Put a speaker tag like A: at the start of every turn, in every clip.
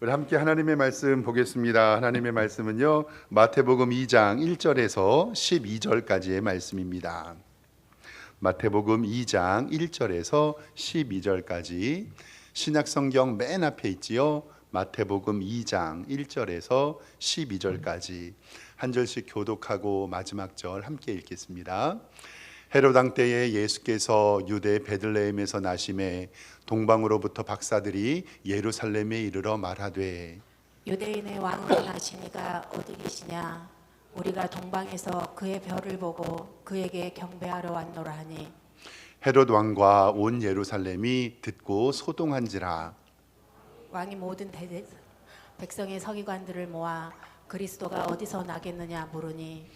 A: 우리 함께 하나님의 말씀 보겠습니다. 하나님의 말씀은요, 마태복음 2장 1절에서 12절까지의 말씀입니다. 마태복음 2장 1절에서 12절까지 신약성경 맨 앞에 있지요. 마태복음 2장 1절에서 12절까지 한 절씩 교독하고 마지막 절 함께 읽겠습니다. 헤롯 왕 때에 예수께서 유대 베들레헴에서 나심에 동방으로부터 박사들이 예루살렘에 이르러 말하되
B: 유대인의 왕이 나시니가 어디 계시냐? 우리가 동방에서 그의 별을 보고 그에게 경배하러 왔노라 하니
A: 헤롯 왕과 온 예루살렘이 듣고 소동한지라.
B: 왕이 모든 백성의 서기관들을 모아 그리스도가 어디서 나겠느냐 물으니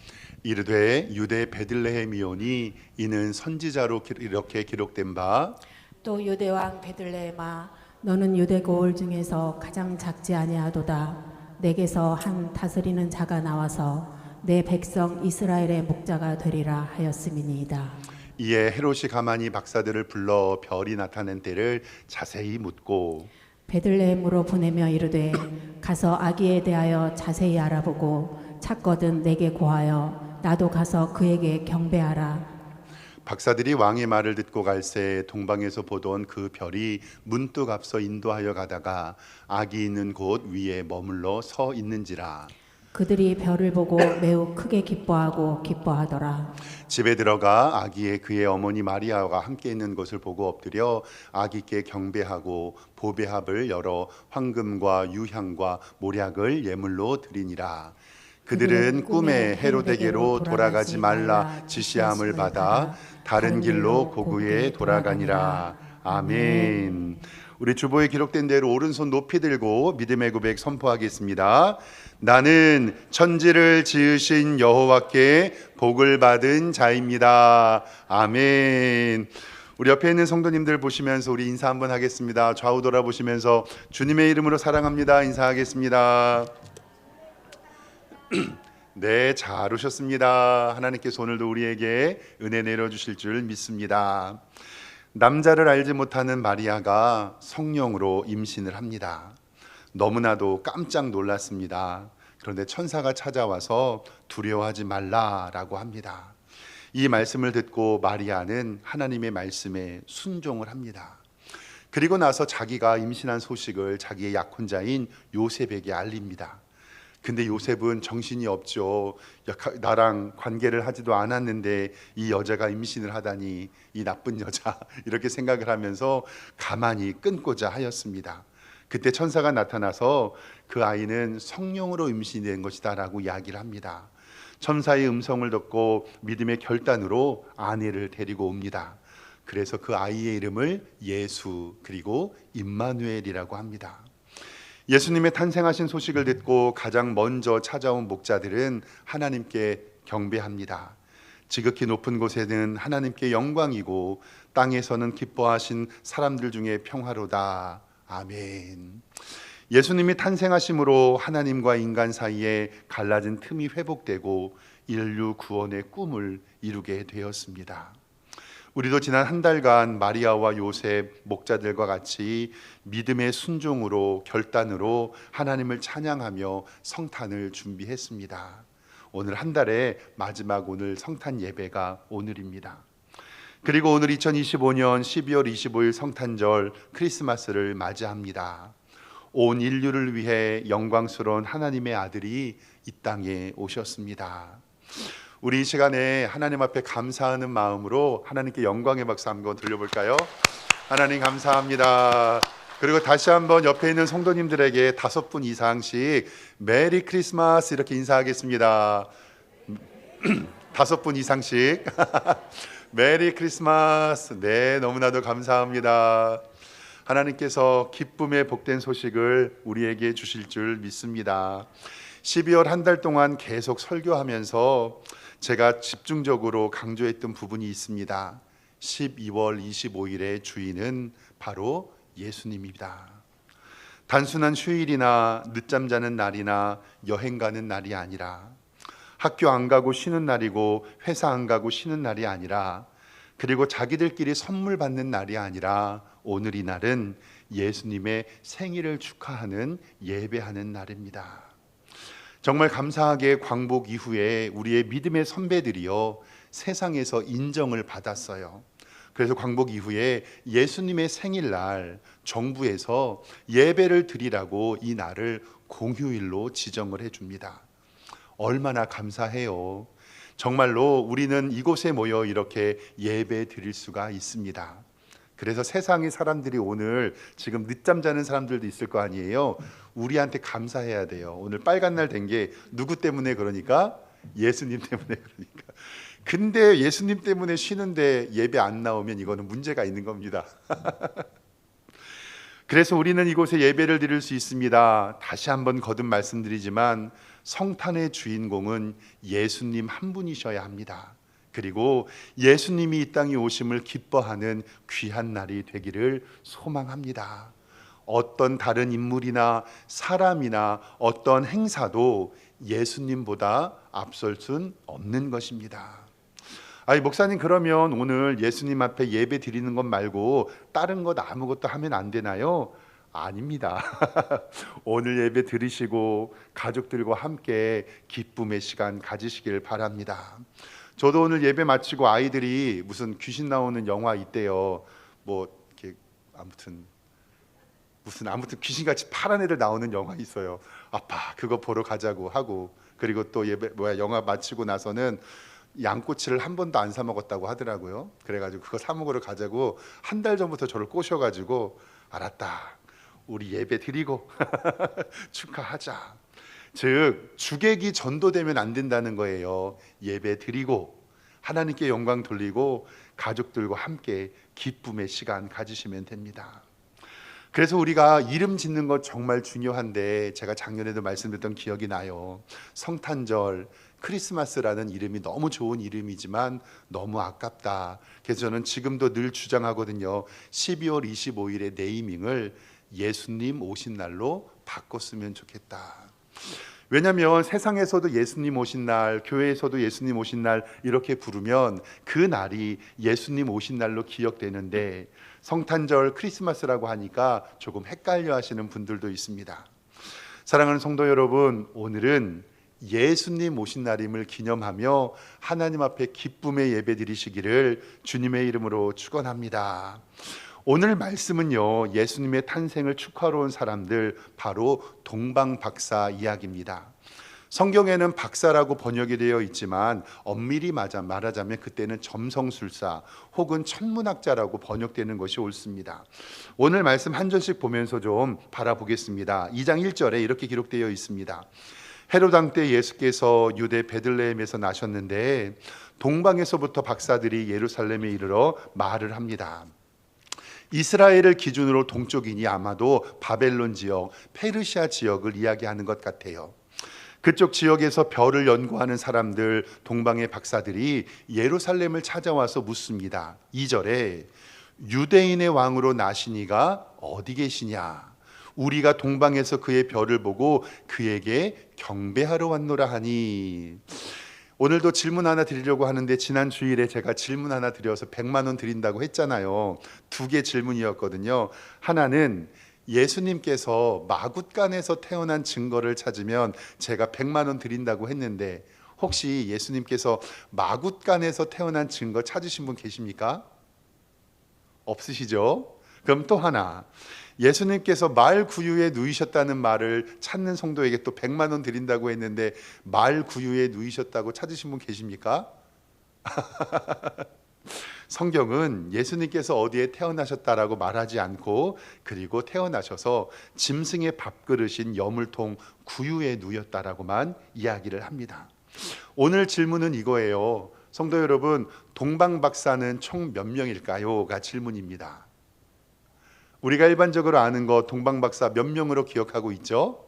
A: 이르되 유대 베들레헴이오니 이는 선지자로 이렇게 기록된 바
B: 또 유대 왕 베들레헴아 너는 유대 고을 중에서 가장 작지 아니하도다. 내게서 한 다스리는 자가 나와서 내 백성 이스라엘의 목자가 되리라 하였음이니이다.
A: 이에 헤롯이 가만히 박사들을 불러 별이 나타난 때를 자세히 묻고
B: 베들레헴으로 보내며 이르되 가서 아기에 대하여 자세히 알아보고 찾거든 내게 고하여 나도 가서 그에게 경배하라.
A: 박사들이 왕의 말을 듣고 갈새 동방에서 보던 그 별이 문득 앞서 인도하여 가다가 아기 있는 곳 위에 머물러 서 있는지라.
B: 그들이 별을 보고 매우 크게 기뻐하더라.
A: 집에 들어가 아기의 그의 어머니 마리아가 함께 있는 것을 보고 엎드려 아기께 경배하고 보배합을 열어 황금과 유향과 모략을 예물로 드리니라. 그들은 꿈에 헤로데게로 돌아가지 말라 지시함을 받아 다른 길로 고구에 돌아가니라. 아멘. 우리 주보에 기록된 대로 오른손 높이 들고 믿음의 고백 선포하겠습니다. 나는 천지를 지으신 여호와께 복을 받은 자입니다. 아멘. 우리 옆에 있는 성도님들 보시면서 우리 인사 한번 하겠습니다. 좌우 돌아보시면서 주님의 이름으로 사랑합니다 인사하겠습니다. 네, 잘 오셨습니다. 하나님께서 오늘도 우리에게 은혜 내려주실 줄 믿습니다. 남자를 알지 못하는 마리아가 성령으로 임신을 합니다. 너무나도 깜짝 놀랐습니다. 그런데 천사가 찾아와서 두려워하지 말라라고 합니다. 이 말씀을 듣고 마리아는 하나님의 말씀에 순종을 합니다. 그리고 나서 자기가 임신한 소식을 자기의 약혼자인 요셉에게 알립니다. 근데 요셉은 정신이 없죠. 나랑 관계를 하지도 않았는데 이 여자가 임신을 하다니 이 나쁜 여자 이렇게 생각을 하면서 가만히 끊고자 하였습니다. 그때 천사가 나타나서 그 아이는 성령으로 임신된 것이다 라고 이야기를 합니다. 천사의 음성을 듣고 믿음의 결단으로 아내를 데리고 옵니다. 그래서 그 아이의 이름을 예수 그리고 임마누엘이라고 합니다. 예수님의 탄생하신 소식을 듣고 가장 먼저 찾아온 목자들은 하나님께 경배합니다. 지극히 높은 곳에는 하나님께 영광이고 땅에서는 기뻐하신 사람들 중에 평화로다. 아멘. 예수님이 탄생하심으로 하나님과 인간 사이에 갈라진 틈이 회복되고 인류 구원의 꿈을 이루게 되었습니다. 우리도 지난 한 달간 마리아와 요셉 목자들과 같이 믿음의 순종으로 결단으로 하나님을 찬양하며 성탄을 준비했습니다. 오늘 한 달의 마지막 오늘 성탄 예배가 오늘입니다. 그리고 오늘 2025년 12월 25일 성탄절 크리스마스를 맞이합니다. 온 인류를 위해 영광스러운 하나님의 아들이 이 땅에 오셨습니다. 우리 이 시간에 하나님 앞에 감사하는 마음으로 하나님께 영광의 박수 한번 들려볼까요? 하나님 감사합니다. 그리고 다시 한번 옆에 있는 성도님들에게 5분 이상씩 메리 크리스마스 이렇게 인사하겠습니다. 5분 이상씩 메리 크리스마스. 네, 너무나도 감사합니다. 하나님께서 기쁨의 복된 소식을 우리에게 주실 줄 믿습니다. 12월 한 달 동안 계속 설교하면서 제가 집중적으로 강조했던 부분이 있습니다. 12월 25일의 주인은 바로 예수님입니다. 단순한 휴일이나 늦잠 자는 날이나 여행 가는 날이 아니라 학교 안 가고 쉬는 날이고 회사 안 가고 쉬는 날이 아니라 그리고 자기들끼리 선물 받는 날이 아니라 오늘 이 날은 예수님의 생일을 축하하는 예배하는 날입니다. 정말 감사하게 광복 이후에 우리의 믿음의 선배들이요 세상에서 인정을 받았어요. 그래서 광복 이후에 예수님의 생일날 정부에서 예배를 드리라고 이 날을 공휴일로 지정을 해줍니다. 얼마나 감사해요. 정말로 우리는 이곳에 모여 이렇게 예배 드릴 수가 있습니다. 그래서 세상의 사람들이 오늘 지금 늦잠 자는 사람들도 있을 거 아니에요. 우리한테 감사해야 돼요. 오늘 빨간 날 된 게 누구 때문에 그러니까? 예수님 때문에 그러니까. 근데 예수님 때문에 쉬는데 예배 안 나오면 이거는 문제가 있는 겁니다. 그래서 우리는 이곳에 예배를 드릴 수 있습니다. 다시 한번 거듭 말씀드리지만 성탄의 주인공은 예수님 한 분이셔야 합니다. 그리고 예수님이 이 땅에 오심을 기뻐하는 귀한 날이 되기를 소망합니다. 어떤 다른 인물이나 사람이나 어떤 행사도 예수님보다 앞설 순 없는 것입니다. 아니 목사님, 그러면 오늘 예수님 앞에 예배 드리는 것 말고 다른 것 아무것도 하면 안 되나요? 아닙니다. 오늘 예배 드리시고 가족들과 함께 기쁨의 시간 가지시길 바랍니다. 저도 오늘 예배 마치고 아이들이 무슨 귀신 나오는 영화 있대요. 뭐 이렇게 아무튼 귀신같이 파란 애들 나오는 영화 있어요. 아빠 그거 보러 가자고 하고, 그리고 또 영화 마치고 나서는 양꼬치를 한 번도 안 사 먹었다고 하더라고요. 그래가지고 그거 사 먹으러 가자고 한 달 전부터 저를 꼬셔가지고 알았다, 우리 예배 드리고 축하하자. 즉 주객이 전도되면 안 된다는 거예요. 예배 드리고 하나님께 영광 돌리고 가족들과 함께 기쁨의 시간 가지시면 됩니다. 그래서 우리가 이름 짓는 것 정말 중요한데, 제가 작년에도 말씀드렸던 기억이 나요. 성탄절, 크리스마스라는 이름이 너무 좋은 이름이지만 너무 아깝다. 그래서 저는 지금도 늘 주장하거든요. 12월 25일의 네이밍을 예수님 오신 날로 바꿨으면 좋겠다. 왜냐하면 세상에서도 예수님 오신 날, 교회에서도 예수님 오신 날 이렇게 부르면 그 날이 예수님 오신 날로 기억되는데, 성탄절, 크리스마스라고 하니까 조금 헷갈려 하시는 분들도 있습니다. 사랑하는 성도 여러분, 오늘은 예수님 오신 날임을 기념하며 하나님 앞에 기쁨의 예배 드리시기를 주님의 이름으로 축원합니다. 오늘 말씀은요, 예수님의 탄생을 축하하러 온 사람들, 바로 동방박사 이야기입니다. 성경에는 박사라고 번역이 되어 있지만 엄밀히 말하자면 그때는 점성술사 혹은 천문학자라고 번역되는 것이 옳습니다. 오늘 말씀 한 절씩 보면서 좀 바라보겠습니다. 2장 1절에 이렇게 기록되어 있습니다. 헤롯 왕 때 예수께서 유대 베들레헴에서 나셨는데 동방에서부터 박사들이 예루살렘에 이르러 말을 합니다. 이스라엘을 기준으로 동쪽이니 아마도 바벨론 지역, 페르시아 지역을 이야기하는 것 같아요. 그쪽 지역에서 별을 연구하는 사람들, 동방의 박사들이 예루살렘을 찾아와서 묻습니다. 2절에 유대인의 왕으로 나시니가 어디 계시냐? 우리가 동방에서 그의 별을 보고 그에게 경배하러 왔노라 하니. 오늘도 질문 하나 드리려고 하는데, 지난 주일에 제가 질문 하나 드려서 100만 원 드린다고 했잖아요. 두 개 질문이었거든요. 하나는 예수님께서 마굿간에서 태어난 증거를 찾으면 제가 100만 원 드린다고 했는데, 혹시 예수님께서 마굿간에서 태어난 증거 찾으신 분 계십니까? 없으시죠? 그럼 또 하나, 예수님께서 말 구유에 누이셨다는 말을 찾는 성도에게 또 100만 원 드린다고 했는데, 말 구유에 누이셨다고 찾으신 분 계십니까? 성경은 예수님께서 어디에 태어나셨다라고 말하지 않고, 그리고 태어나셔서 짐승의 밥그릇인 여물통 구유에 누였다라고만 이야기를 합니다. 오늘 질문은 이거예요. 성도 여러분, 동방박사는 총 몇 명일까요?가 질문입니다. 우리가 일반적으로 아는 거 동방박사 몇 명으로 기억하고 있죠?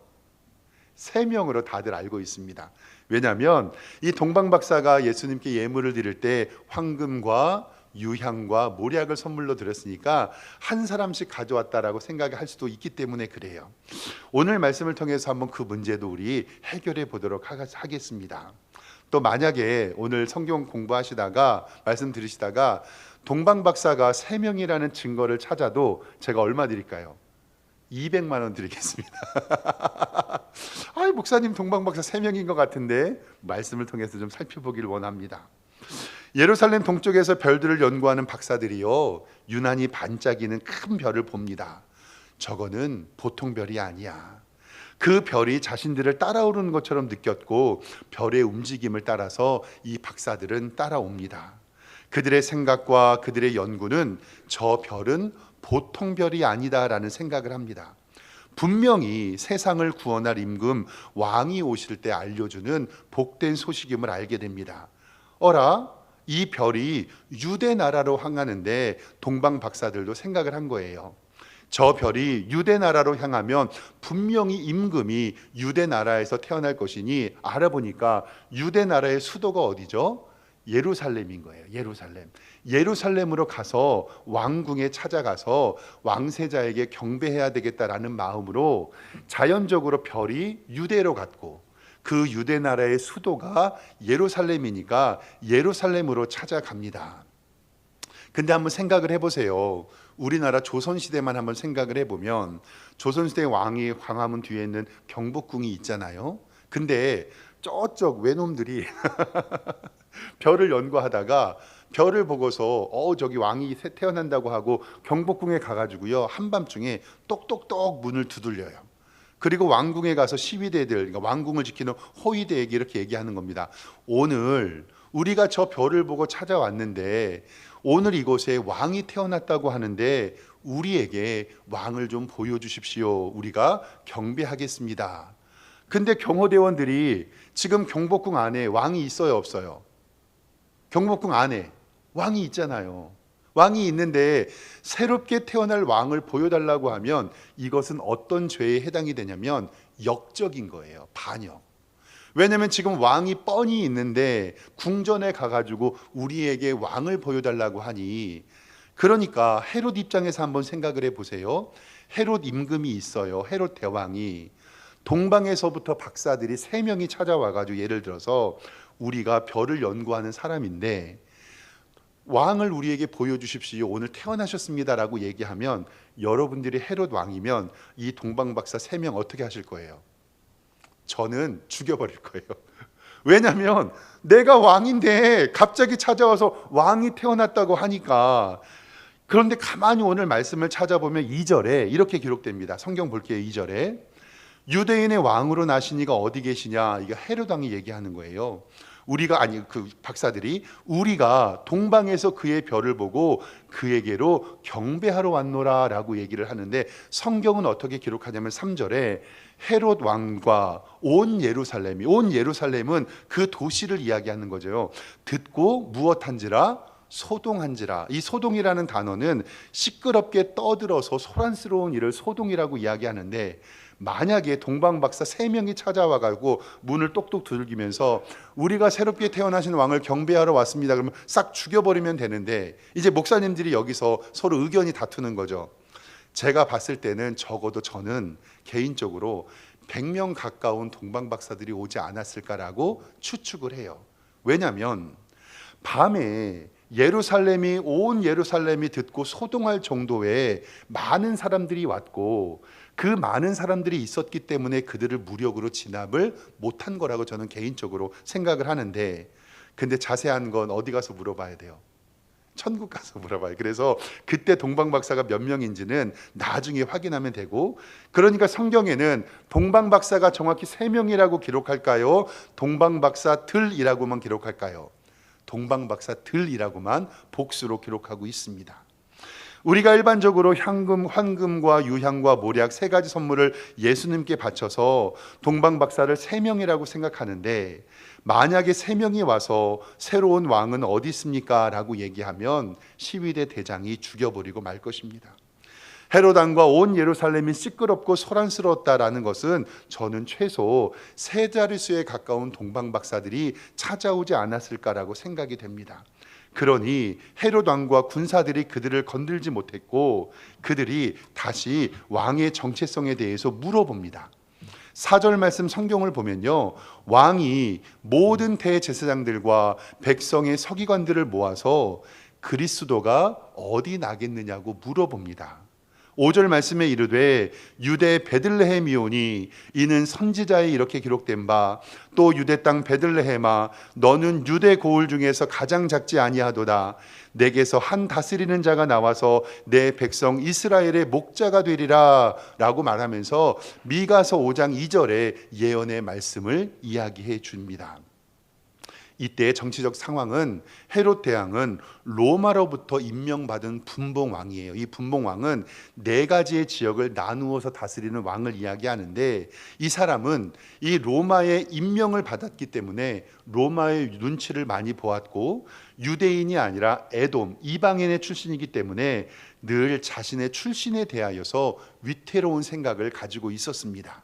A: 3명으로 다들 알고 있습니다. 왜냐하면 이 동방박사가 예수님께 예물을 드릴 때 황금과 유향과 모략을 선물로 드렸으니까 한 사람씩 가져왔다라고 생각할 수도 있기 때문에 그래요. 오늘 말씀을 통해서 한번 그 문제도 우리 해결해 보도록 하겠습니다. 또 만약에 오늘 성경 공부하시다가 말씀 들으시다가 동방박사가 3명이라는 증거를 찾아도 제가 얼마 드릴까요? 200만 원 드리겠습니다. 목사님 동방박사 3명인 것 같은데 말씀을 통해서 좀 살펴보기를 원합니다. 예루살렘 동쪽에서 별들을 연구하는 박사들이요, 유난히 반짝이는 큰 별을 봅니다. 저거는 보통 별이 아니야. 그 별이 자신들을 따라오르는 것처럼 느꼈고 별의 움직임을 따라서 이 박사들은 따라옵니다. 그들의 생각과 그들의 연구는 저 별은 보통 별이 아니다라는 생각을 합니다. 분명히 세상을 구원할 임금 왕이 오실 때 알려주는 복된 소식임을 알게 됩니다. 어라, 이 별이 유대 나라로 향하는데 동방 박사들도 생각을 한 거예요. 저 별이 유대 나라로 향하면 분명히 임금이 유대 나라에서 태어날 것이니 알아보니까 유대 나라의 수도가 어디죠? 예루살렘인 거예요. 예루살렘으로 가서 왕궁에 찾아가서 왕세자에게 경배해야 되겠다라는 마음으로 자연적으로 별이 유대로 갔고 그 유대 나라의 수도가 예루살렘이니까 예루살렘으로 찾아갑니다. 근데 한번 생각을 해보세요. 우리나라 조선시대만 한번 생각을 해보면 조선시대 왕이 광화문 뒤에 있는 경복궁이 있잖아요. 근데 저쪽 외놈들이 별을 연구하다가 별을 보고서 저기 왕이 태어난다고 하고 경복궁에 가가지고요, 한밤중에 똑똑똑 문을 두들려요. 그리고 왕궁에 가서 시위대들, 그러니까 왕궁을 지키는 호위대에게 이렇게 얘기하는 겁니다. 오늘 우리가 저 별을 보고 찾아왔는데 오늘 이곳에 왕이 태어났다고 하는데 우리에게 왕을 좀 보여주십시오. 우리가 경배하겠습니다. 근데 경호대원들이 지금 경복궁 안에 왕이 있어요, 없어요? 경복궁 안에 왕이 있잖아요. 왕이 있는데 새롭게 태어날 왕을 보여달라고 하면 이것은 어떤 죄에 해당이 되냐면 역적인 거예요. 반역. 왜냐하면 지금 왕이 뻔히 있는데 궁전에 가가지고 우리에게 왕을 보여달라고 하니, 그러니까 헤롯 입장에서 한번 생각을 해보세요. 헤롯 임금이 있어요. 헤롯 대왕이. 동방에서부터 박사들이 3명이 찾아와가지고 예를 들어서 우리가 별을 연구하는 사람인데 왕을 우리에게 보여주십시오. 오늘 태어나셨습니다라고 얘기하면 여러분들이 헤롯 왕이면 이 동방박사 3명 어떻게 하실 거예요? 저는 죽여버릴 거예요. 왜냐하면 내가 왕인데 갑자기 찾아와서 왕이 태어났다고 하니까. 그런데 가만히 오늘 말씀을 찾아보면 2절에 이렇게 기록됩니다. 성경 볼게요. 2절에 유대인의 왕으로 나신 이가 어디 계시냐, 이거 헤롯 왕이 얘기하는 거예요. 그 박사들이 우리가 동방에서 그의 별을 보고 그에게로 경배하러 왔노라 라고 얘기를 하는데, 성경은 어떻게 기록하냐면 3절에 헤롯 왕과 온 예루살렘은 그 도시를 이야기하는 거죠. 듣고 무엇한지라 소동한지라. 이 소동이라는 단어는 시끄럽게 떠들어서 소란스러운 일을 소동이라고 이야기하는데, 만약에 동방박사 3명이 찾아와가지고 문을 똑똑 두들기면서 우리가 새롭게 태어나신 왕을 경배하러 왔습니다, 그러면 싹 죽여버리면 되는데, 이제 목사님들이 여기서 서로 의견이 다투는 거죠. 제가 봤을 때는 적어도 저는 개인적으로 100명 가까운 동방박사들이 오지 않았을까라고 추측을 해요. 왜냐하면 밤에 온 예루살렘이 듣고 소동할 정도의 많은 사람들이 왔고 그 많은 사람들이 있었기 때문에 그들을 무력으로 진압을 못한 거라고 저는 개인적으로 생각을 하는데, 근데 자세한 건 어디 가서 물어봐야 돼요? 천국 가서 물어봐요. 그래서 그때 동방박사가 몇 명인지는 나중에 확인하면 되고, 그러니까 성경에는 동방박사가 정확히 3명이라고 기록할까요? 동방박사들이라고만 기록할까요? 동방박사들이라고만 복수로 기록하고 있습니다. 우리가 일반적으로 황금과 유향과 모략 3가지 선물을 예수님께 바쳐서 동방박사를 3명이라고 생각하는데, 만약에 3명이 와서 새로운 왕은 어디 있습니까? 라고 얘기하면 시위대 대장이 죽여버리고 말 것입니다. 헤롯 왕과 온 예루살렘이 시끄럽고 소란스러웠다라는 것은 저는 최소 3자릿수에 가까운 동방박사들이 찾아오지 않았을까라고 생각이 됩니다. 그러니 헤롯 왕과 군사들이 그들을 건들지 못했고 그들이 다시 왕의 정체성에 대해서 물어봅니다. 4절 말씀 성경을 보면요, 왕이 모든 대제사장들과 백성의 서기관들을 모아서 그리스도가 어디 나겠느냐고 물어봅니다. 5절 말씀에 이르되 유대 베들레헴이오니 이는 선지자에 이렇게 기록된 바 또 유대 땅 베들레헴아 너는 유대 고을 중에서 가장 작지 아니하도다 내게서 한 다스리는 자가 나와서 내 백성 이스라엘의 목자가 되리라 라고 말하면서 미가서 5장 2절에 예언의 말씀을 이야기해 줍니다. 이때 정치적 상황은 헤롯 대왕은 로마로부터 임명받은 분봉왕이에요. 이 분봉왕은 4가지의 지역을 나누어서 다스리는 왕을 이야기하는데 이 사람은 이 로마의 임명을 받았기 때문에 로마의 눈치를 많이 보았고 유대인이 아니라 에돔 이방인의 출신이기 때문에 늘 자신의 출신에 대하여서 위태로운 생각을 가지고 있었습니다.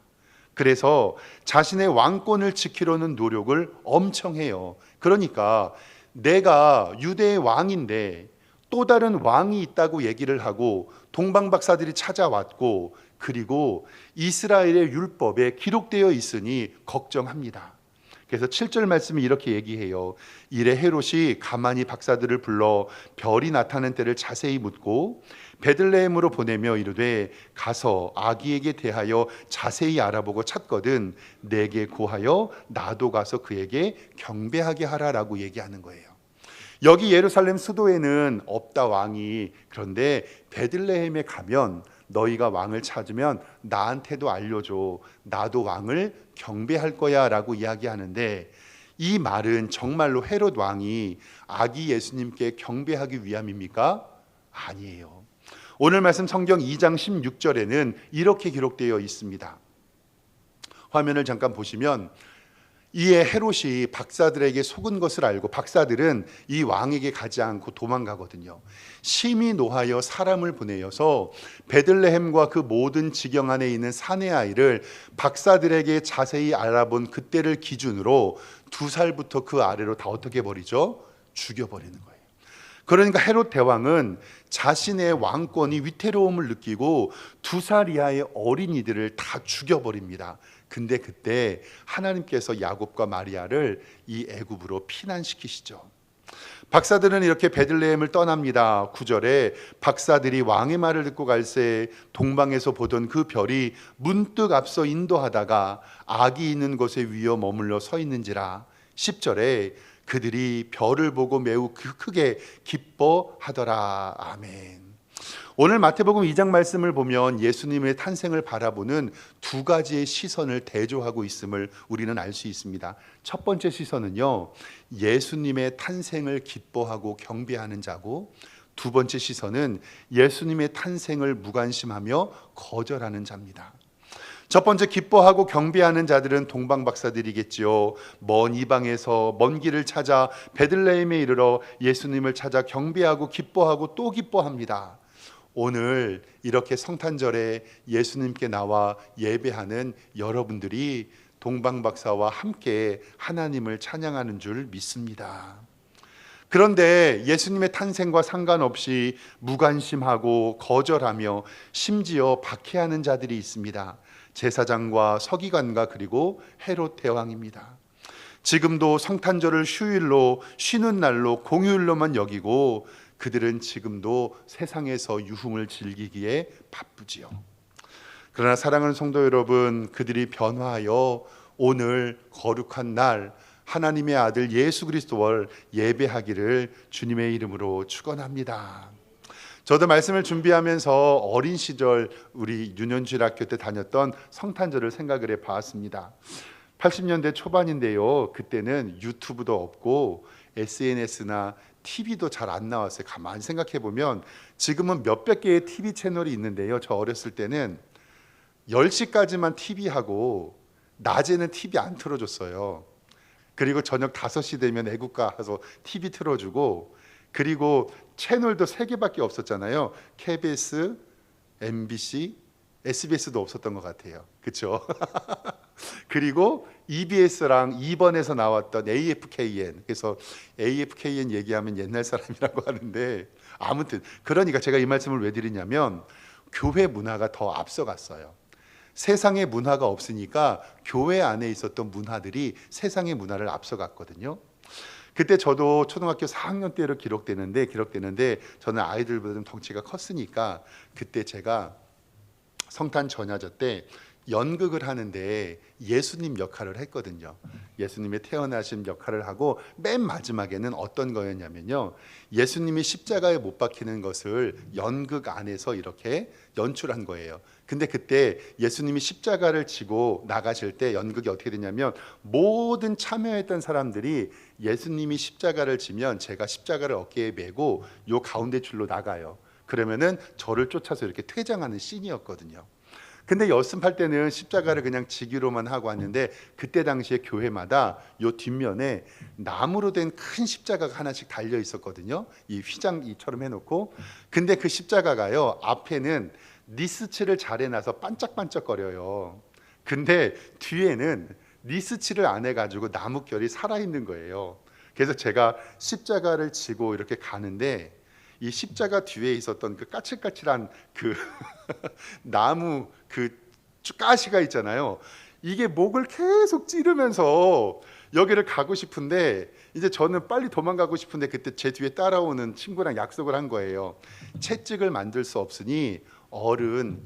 A: 그래서 자신의 왕권을 지키려는 노력을 엄청 해요. 그러니까 내가 유대의 왕인데 또 다른 왕이 있다고 얘기를 하고 동방박사들이 찾아왔고 그리고 이스라엘의 율법에 기록되어 있으니 걱정합니다. 그래서 7절 말씀이 이렇게 얘기해요. 이래 헤롯이 가만히 박사들을 불러 별이 나타난 때를 자세히 묻고 베들레헴으로 보내며 이르되 가서 아기에게 대하여 자세히 알아보고 찾거든 내게 구하여 나도 가서 그에게 경배하게 하라라고 얘기하는 거예요. 여기 예루살렘 수도에는 없다 왕이. 그런데 베들레헴에 가면 너희가 왕을 찾으면 나한테도 알려줘. 나도 왕을 경배할 거야 라고 이야기하는데 이 말은 정말로 헤롯 왕이 아기 예수님께 경배하기 위함입니까? 아니에요. 오늘 말씀 성경 2장 16절에는 이렇게 기록되어 있습니다. 화면을 잠깐 보시면 이에 헤롯이 박사들에게 속은 것을 알고 박사들은 이 왕에게 가지 않고 도망가거든요. 심히 노하여 사람을 보내어서 베들레헴과 그 모든 지경 안에 있는 사내 아이를 박사들에게 자세히 알아본 그때를 기준으로 2살부터 그 아래로 다 어떻게 해버리죠? 죽여버리는 거예요. 그러니까 헤롯 대왕은 자신의 왕권이 위태로움을 느끼고 2살 이하의 어린이들을 다 죽여버립니다. 근데 그때 하나님께서 야곱과 마리아를 이 애굽으로 피난시키시죠. 박사들은 이렇게 베들레헴을 떠납니다. 9절에 박사들이 왕의 말을 듣고 갈새 동방에서 보던 그 별이 문득 앞서 인도하다가 아기 있는 곳에 위어 머물러 서 있는지라. 10절에 그들이 별을 보고 매우 크게 기뻐하더라. 아멘. 오늘 마태복음 2장 말씀을 보면 예수님의 탄생을 바라보는 2가지의 시선을 대조하고 있음을 우리는 알 수 있습니다. 첫 번째 시선은요, 예수님의 탄생을 기뻐하고 경배하는 자고, 2번째 시선은 예수님의 탄생을 무관심하며 거절하는 자입니다. 첫 번째 기뻐하고 경배하는 자들은 동방박사들이겠지요. 먼 이방에서 먼 길을 찾아 베들레헴에 이르러 예수님을 찾아 경배하고 기뻐하고 또 기뻐합니다. 오늘 이렇게 성탄절에 예수님께 나와 예배하는 여러분들이 동방박사와 함께 하나님을 찬양하는 줄 믿습니다. 그런데 예수님의 탄생과 상관없이 무관심하고 거절하며 심지어 박해하는 자들이 있습니다. 제사장과 서기관과 그리고 헤롯 대왕입니다. 지금도 성탄절을 휴일로 쉬는 날로 공휴일로만 여기고 그들은 지금도 세상에서 유흥을 즐기기에 바쁘지요. 그러나 사랑하는 성도 여러분, 그들이 변화하여 오늘 거룩한 날 하나님의 아들 예수 그리스도를 예배하기를 주님의 이름으로 축원합니다. 저도 말씀을 준비하면서 어린 시절 우리 윤현주일학교 때 다녔던 성탄절을 생각을 해봤습니다. 80년대 초반인데요. 그때는 유튜브도 없고 SNS나 TV도 잘 안 나왔어요. 가만히 생각해 보면 지금은 몇백 개의 TV 채널이 있는데요. 저 어렸을 때는 10시까지만 TV하고 낮에는 TV 안 틀어줬어요. 그리고 저녁 5시 되면 애국가 가서 TV 틀어주고, 그리고 채널도 3개밖에 없었잖아요. KBS, MBC, SBS도 없었던 것 같아요. 그렇죠? 그리고 EBS랑 2번에서 나왔던 AFKN. 그래서 AFKN 얘기하면 옛날 사람이라고 하는데, 아무튼 그러니까 제가 이 말씀을 왜 드리냐면 교회 문화가 더 앞서갔어요. 세상의 문화가 없으니까 교회 안에 있었던 문화들이 세상의 문화를 앞서갔거든요. 그때 저도 초등학교 4학년 때로 기록되는데 저는 아이들보다 좀 덩치가 컸으니까 그때 제가 성탄 전야제 때 연극을 하는데 예수님 역할을 했거든요. 예수님의 태어나신 역할을 하고 맨 마지막에는 어떤 거였냐면요, 예수님이 십자가에 못 박히는 것을 연극 안에서 이렇게 연출한 거예요. 근데 그때 예수님이 십자가를 지고 나가실 때 연극이 어떻게 되냐면, 모든 참여했던 사람들이 예수님이 십자가를 지면 제가 십자가를 어깨에 메고 요 가운데 줄로 나가요. 그러면은 저를 쫓아서 이렇게 퇴장하는 씬이었거든요. 근데 연습할 때는 십자가를 그냥 지기로만 하고 왔는데, 그때 당시에 교회마다 요 뒷면에 나무로 된 큰 십자가가 하나씩 달려 있었거든요. 이 휘장이처럼 해놓고. 근데 그 십자가가요, 앞에는 니스칠을 잘 해놔서 반짝반짝거려요. 근데 뒤에는 니스칠을 안 해가지고 나뭇결이 살아있는 거예요. 그래서 제가 십자가를 지고 이렇게 가는데, 이 십자가 뒤에 있었던 그 까칠까칠한 그 나무 그 가시가 있잖아요. 이게 목을 계속 찌르면서 여기를 가고 싶은데, 이제 저는 빨리 도망가고 싶은데 그때 제 뒤에 따라오는 친구랑 약속을 한 거예요. 채찍을 만들 수 없으니 어른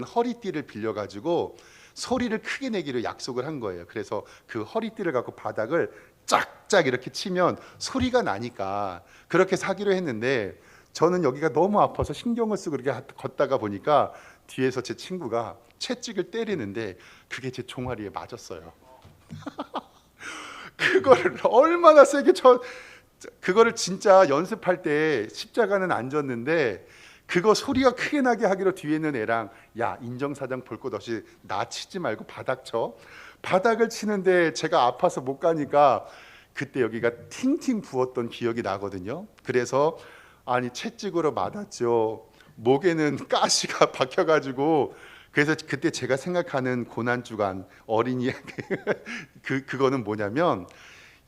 A: 허리띠를 빌려가지고 소리를 크게 내기로 약속을 한 거예요. 그래서 그 허리띠를 갖고 바닥을 짝짝 이렇게 치면 소리가 나니까 그렇게 사기로 했는데, 저는 여기가 너무 아파서 신경을 쓰고 이렇게 걷다가 보니까 뒤에서 제 친구가 채찍을 때리는데 그게 제 종아리에 맞았어요. 그거를 얼마나 세게 그거를 진짜 연습할 때 십자가는 안 졌는데, 그거 소리가 크게 나게 하기로 뒤에 있는 애랑, 야, 인정사정 볼 것 없이 나 치지 말고 바닥 쳐. 바닥을 치는데 제가 아파서 못 가니까 그때 여기가 팅팅 부었던 기억이 나거든요. 그래서 아니 채찍으로 맞았죠. 목에는 가시가 박혀가지고. 그래서 그때 제가 생각하는 고난주간 어린이 그거는 뭐냐면,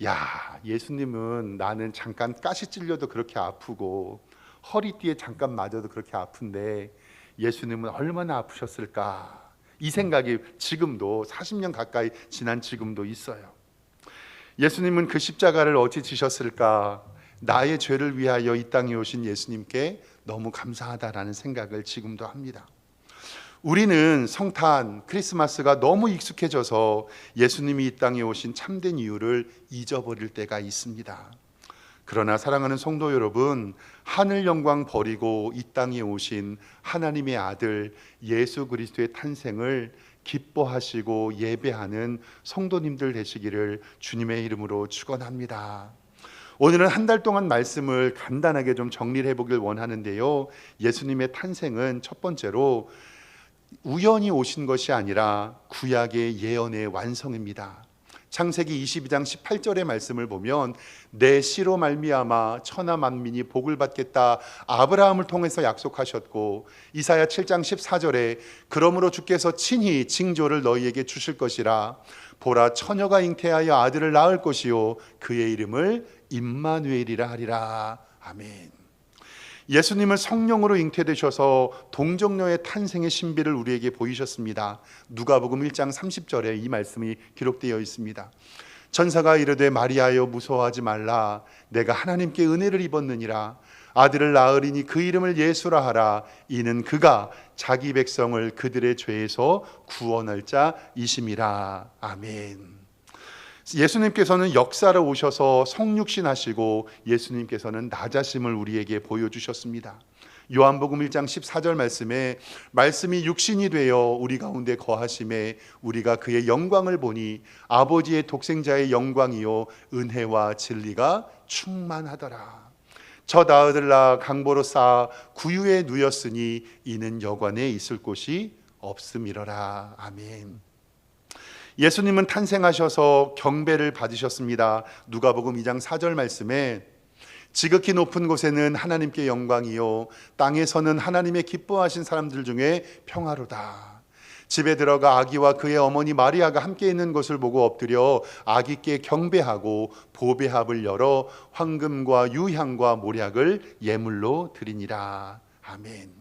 A: 야, 예수님은 나는 잠깐 가시 찔려도 그렇게 아프고 허리띠에 잠깐 맞아도 그렇게 아픈데 예수님은 얼마나 아프셨을까, 이 생각이 지금도 40년 가까이 지난 지금도 있어요. 예수님은 그 십자가를 어찌 지셨을까? 나의 죄를 위하여 이 땅에 오신 예수님께 너무 감사하다라는 생각을 지금도 합니다. 우리는 성탄, 크리스마스가 너무 익숙해져서 예수님이 이 땅에 오신 참된 이유를 잊어버릴 때가 있습니다. 그러나 사랑하는 성도 여러분, 하늘 영광 버리고 이 땅에 오신 하나님의 아들 예수 그리스도의 탄생을 기뻐하시고 예배하는 성도님들 되시기를 주님의 이름으로 축원합니다. 오늘은 한 달 동안 말씀을 간단하게 좀 정리를 해보길 원하는데요, 예수님의 탄생은 첫 번째로 우연히 오신 것이 아니라 구약의 예언의 완성입니다. 창세기 22장 18절의 말씀을 보면, 내 씨로 말미암아 천하 만민이 복을 받겠다 아브라함을 통해서 약속하셨고, 이사야 7장 14절에 그러므로 주께서 친히 징조를 너희에게 주실 것이라, 보라 처녀가 잉태하여 아들을 낳을 것이요 그의 이름을 임마누엘이라 하리라. 아멘. 예수님은 성령으로 잉태되셔서 동정녀의 탄생의 신비를 우리에게 보이셨습니다. 누가복음 1장 30절에 이 말씀이 기록되어 있습니다. 천사가 이르되 마리아여 무서워하지 말라, 내가 하나님께 은혜를 입었느니라. 아들을 낳으리니 그 이름을 예수라 하라. 이는 그가 자기 백성을 그들의 죄에서 구원할 자이심이라. 아멘. 예수님께서는 역사로 오셔서 성육신 하시고, 예수님께서는 나 자신을 우리에게 보여주셨습니다. 요한복음 1장 14절 말씀에 말씀이 육신이 되어 우리 가운데 거하심에 우리가 그의 영광을 보니 아버지의 독생자의 영광이요 은혜와 진리가 충만하더라. 저 아들라 강보로 쌓아 구유에 누였으니 이는 여관에 있을 곳이 없음이러라. 아멘. 예수님은 탄생하셔서 경배를 받으셨습니다. 누가복음 2장 4절 말씀에 지극히 높은 곳에는 하나님께 영광이요 땅에서는 하나님의 기뻐하신 사람들 중에 평화로다. 집에 들어가 아기와 그의 어머니 마리아가 함께 있는 것을 보고 엎드려 아기께 경배하고 보배합을 열어 황금과 유향과 모략을 예물로 드리니라. 아멘.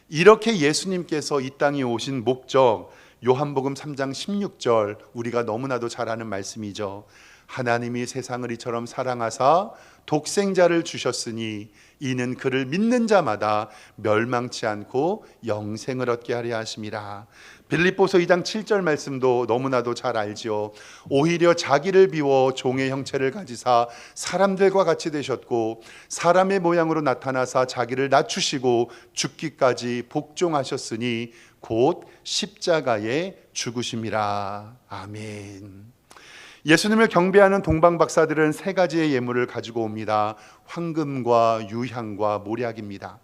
A: 이렇게 예수님께서 이 땅에 오신 목적, 요한복음 3장 16절, 우리가 너무나도 잘 아는 말씀이죠. 하나님이 세상을 이처럼 사랑하사 독생자를 주셨으니 이는 그를 믿는 자마다 멸망치 않고 영생을 얻게 하려 하심이라. 빌립보서 2장 7절 말씀도 너무나도 잘 알지요. 오히려 자기를 비워 종의 형체를 가지사 사람들과 같이 되셨고 사람의 모양으로 나타나사 자기를 낮추시고 죽기까지 복종하셨으니 곧 십자가에 죽으심이라. 아멘. 예수님을 경배하는 동방 박사들은 세 가지의 예물을 가지고 옵니다. 황금과 유향과 모략입니다.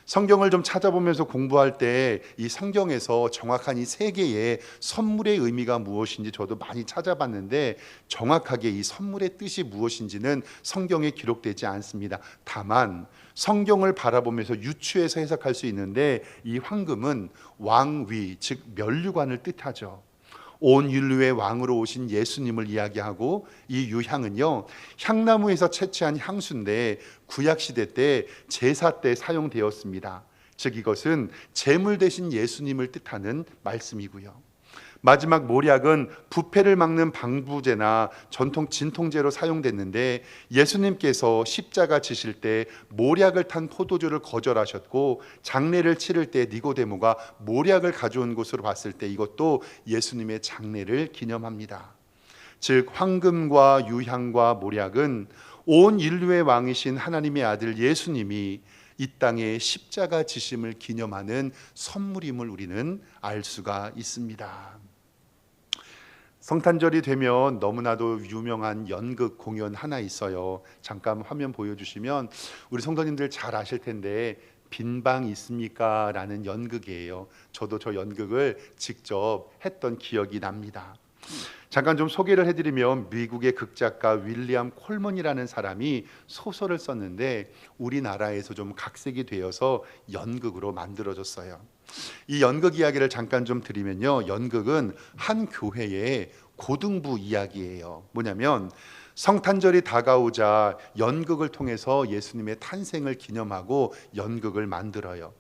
A: 성경을 좀 찾아보면서 공부할 때 이 성경에서 정확한 이 세 개의 선물의 의미가 무엇인지 저도 많이 찾아봤는데 정확하게 이 선물의 뜻이 무엇인지는 성경에 기록되지 않습니다. 다만 성경을 바라보면서 유추해서 해석할 수 있는데 이 황금은 왕위, 즉 면류관을 뜻하죠. 온 인류의 왕으로 오신 예수님을 이야기하고 이 유향은요, 향나무에서 채취한 향수인데 구약시대 때 제사 때 사용되었습니다. 즉 이것은 제물 대신 예수님을 뜻하는 말씀이고요. 마지막 모략은 부패를 막는 방부제나 전통 진통제로 사용됐는데 예수님께서 십자가 지실 때 모략을 탄 포도주를 거절하셨고 장례를 치를 때 니고데모가 모략을 가져온 것으로 봤을 때 이것도 예수님의 장례를 기념합니다. 즉 황금과 유향과 모략은 온 인류의 왕이신 하나님의 아들 예수님이 이 땅에 십자가 지심을 기념하는 선물임을 우리는 알 수가 있습니다. 성탄절이 되면 너무나도 유명한 연극 공연 하나 있어요. 잠깐 화면 보여주시면 우리 성도님들 잘 아실 텐데 빈방 있습니까? 라는 연극이에요. 저도 저 연극을 직접 했던 기억이 납니다. 잠깐 좀 소개를 해드리면 미국의 극작가 윌리엄 콜먼이라는 사람이 소설을 썼는데 우리나라에서 좀 각색이 되어서 연극으로 만들어졌어요. 이 연극 이야기를 잠깐 좀 드리면요, 연극은 한 교회의 고등부 이야기예요. 뭐냐면 성탄절이 다가오자 연극을 통해서 예수님의 탄생을 기념하고 연극을 만들어요.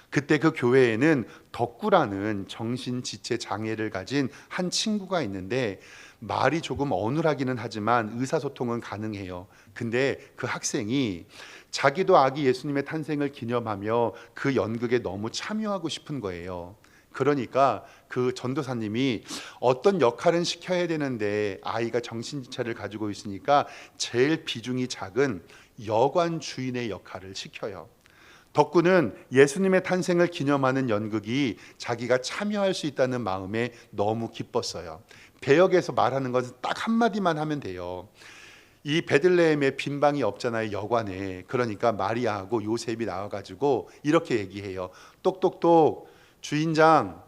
A: 그때 그 교회에는 덕구라는 정신지체 장애를 가진 한 친구가 있는데 말이 조금 어눌하기는 하지만 의사소통은 가능해요. 근데 그 학생이 자기도 아기 예수님의 탄생을 기념하며 그 연극에 너무 참여하고 싶은 거예요. 그러니까 그 전도사님이 어떤 역할은 시켜야 되는데 아이가 정신지체를 가지고 있으니까 제일 비중이 작은 여관 주인의 역할을 시켜요. 덕구는 예수님의 탄생을 기념하는 연극이 자기가 참여할 수 있다는 마음에 너무 기뻤어요. 배역에서 말하는 것은 딱 한마디만 하면 돼요. 이 베들레헴에 빈방이 없잖아요, 여관에. 그러니까 마리아하고 요셉이 나와가지고 이렇게 얘기해요. 똑똑똑 주인장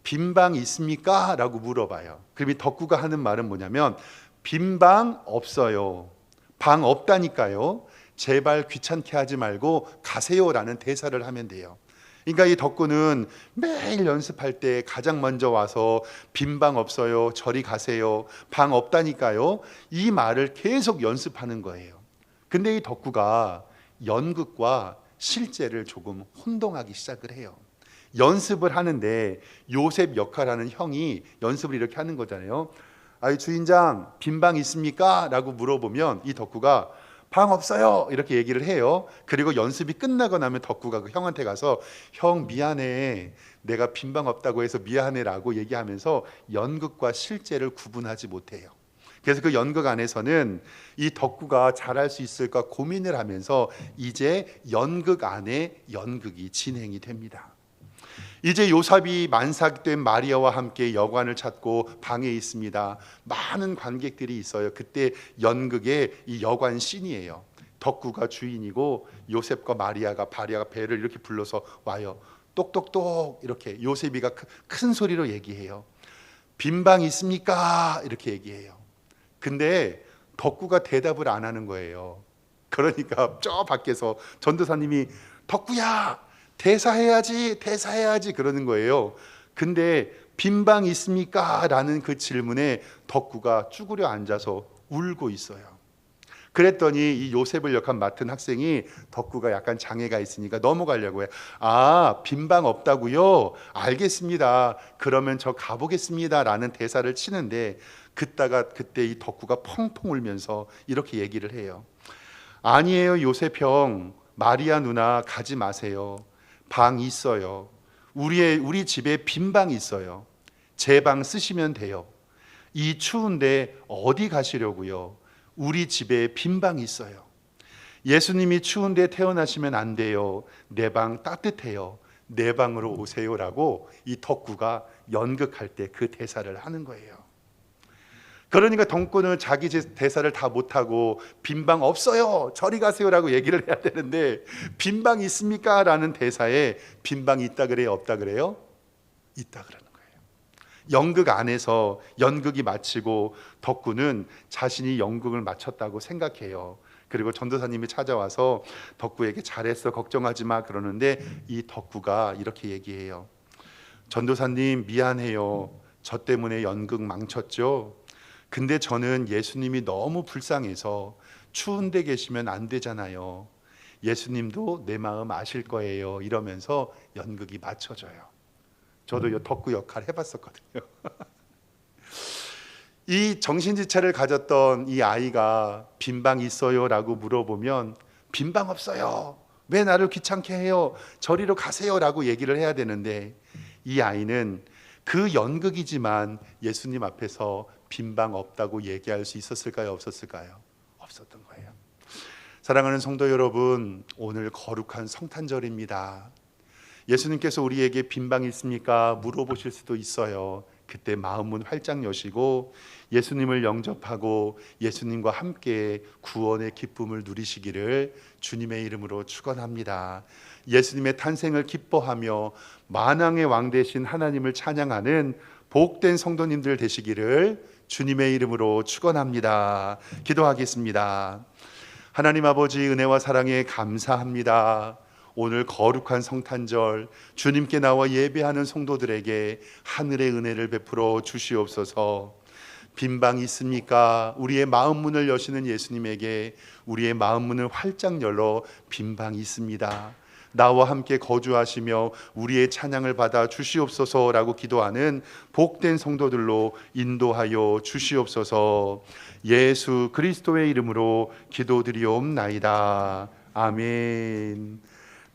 A: 빈방 있습니까? 라고 물어봐요. 그럼 이 덕구가 하는 말은 뭐냐면 빈방 없어요. 방 없다니까요. 제발 귀찮게 하지 말고 가세요라는 대사를 하면 돼요. 그러니까 이 덕구는 매일 연습할 때 가장 먼저 와서 빈방 없어요, 저리 가세요, 방 없다니까요, 이 말을 계속 연습하는 거예요. 근데 이 덕구가 연극과 실제를 조금 혼동하기 시작을 해요. 연습을 하는데 요셉 역할하는 형이 연습을 이렇게 하는 거잖아요. 아이 주인장 빈방 있습니까? 라고 물어보면 이 덕구가 방 없어요 이렇게 얘기를 해요. 그리고 연습이 끝나고 나면 덕구가 그 형한테 가서 형 미안해, 내가 빈방 없다고 해서 미안해 라고 얘기하면서 연극과 실제를 구분하지 못해요. 그래서 그 연극 안에서는 이 덕구가 잘할 수 있을까 고민을 하면서 이제 연극 안에 연극이 진행이 됩니다. 이제 요셉이 만삭된 마리아와 함께 여관을 찾고 방에 있습니다. 많은 관객들이 있어요. 그때 연극의 이 여관 씬이에요. 덕구가 주인이고 요셉과 마리아가 배를 이렇게 불러서 와요. 똑똑똑 이렇게 요셉이가 큰 소리로 얘기해요. 빈방 있습니까? 이렇게 얘기해요. 근데 덕구가 대답을 안 하는 거예요. 그러니까 저 밖에서 전도사님이 덕구야 대사해야지 그러는 거예요. 근데 빈방 있습니까? 라는 그 질문에 덕구가 쭈그려 앉아서 울고 있어요. 그랬더니 이 요셉을 역할 맡은 학생이 덕구가 약간 장애가 있으니까 넘어가려고 해요. 아 빈방 없다고요? 알겠습니다. 그러면 저 가보겠습니다 라는 대사를 치는데 그때 이 덕구가 펑펑 울면서 이렇게 얘기를 해요. 아니에요 요셉 형, 마리아 누나 가지 마세요. 방 있어요. 우리 집에 빈 방 있어요. 제 방 쓰시면 돼요. 이 추운데 어디 가시려고요? 우리 집에 빈 방 있어요. 예수님이 추운데 태어나시면 안 돼요. 내 방 따뜻해요. 내 방으로 오세요라고 이 덕구가 연극할 때 그 대사를 하는 거예요. 그러니까 덕구는 자기 대사를 다 못하고 빈방 없어요, 저리 가세요라고 얘기를 해야 되는데, 빈방 있습니까? 라는 대사에 빈방이 있다 그래요, 없다 그래요? 있다 그러는 거예요. 연극 안에서 연극이 마치고 덕구는 자신이 연극을 마쳤다고 생각해요. 그리고 전도사님이 찾아와서 덕구에게 잘했어, 걱정하지 마 그러는데, 이 덕구가 이렇게 얘기해요. 전도사님 미안해요. 저 때문에 연극 망쳤죠. 근데 저는 예수님이 너무 불쌍해서 추운 데 계시면 안 되잖아요. 예수님도 내 마음 아실 거예요. 이러면서 연극이 맞춰져요. 저도 이 덕구 역할 해봤었거든요. 이 정신지체를 가졌던 이 아이가 빈방 있어요? 라고 물어보면 빈방 없어요. 왜 나를 귀찮게 해요? 저리로 가세요 라고 얘기를 해야 되는데, 이 아이는 그 연극이지만 예수님 앞에서 빈방 없다고 얘기할 수 있었을까요? 없었을까요? 없었던 거예요. 사랑하는 성도 여러분, 오늘 거룩한 성탄절입니다. 예수님께서 우리에게 빈방 있습니까? 물어보실 수도 있어요. 그때 마음문 활짝 여시고 예수님을 영접하고 예수님과 함께 구원의 기쁨을 누리시기를 주님의 이름으로 축원합니다. 예수님의 탄생을 기뻐하며 만왕의 왕 되신 하나님을 찬양하는 복된 성도님들 되시기를 주님의 이름으로 축원합니다. 기도하겠습니다. 하나님 아버지, 은혜와 사랑에 감사합니다. 오늘 거룩한 성탄절 주님께 나와 예배하는 성도들에게 하늘의 은혜를 베풀어 주시옵소서. 빈방 있습니까? 우리의 마음 문을 여시는 예수님에게 우리의 마음 문을 활짝 열어 빈방 있습니다, 나와 함께 거주하시며 우리의 찬양을 받아 주시옵소서라고 기도하는 복된 성도들로 인도하여 주시옵소서. 예수 그리스도의 이름으로 기도드리옵나이다. 아멘.